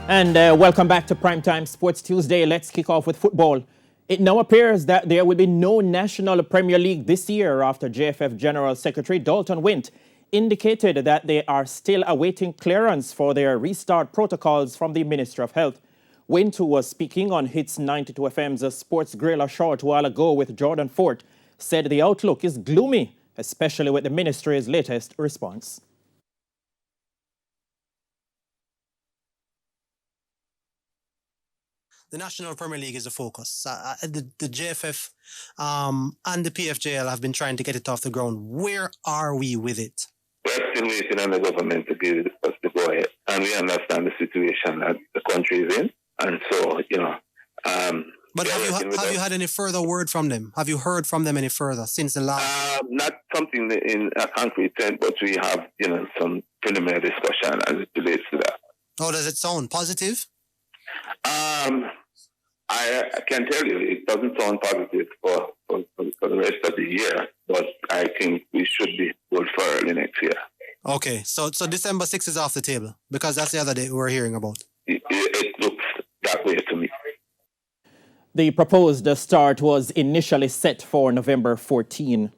And welcome back to Primetime Sports Tuesday. Let's kick off with football. It now appears that there will be no National Premier League this year after JFF General Secretary Dalton Wint indicated that they are still awaiting clearance for their restart protocols from the Ministry of Health. Wint, who was speaking on Hits 92 FM's Sports Grill a short while ago with Jordan Fort, said the outlook is gloomy, especially with the ministry's latest response. The National Premier League is a focus. The JFF and the PFJL have been trying to get it off the ground. Where are we with it? We're still waiting on the government to give us the go ahead. And we understand the situation that the country is in. And so, but have you had any further word from them? Have you heard from them any further since the last? Not something in a concrete sense, but we have, some preliminary discussion as it relates to that. Oh, does it sound positive? I can tell you it doesn't sound positive for the rest of the year, but I think we should be good for early next year. Okay, so December 6th is off the table because that's the other day we're hearing about. It looks that way to me. The proposed start was initially set for November 14.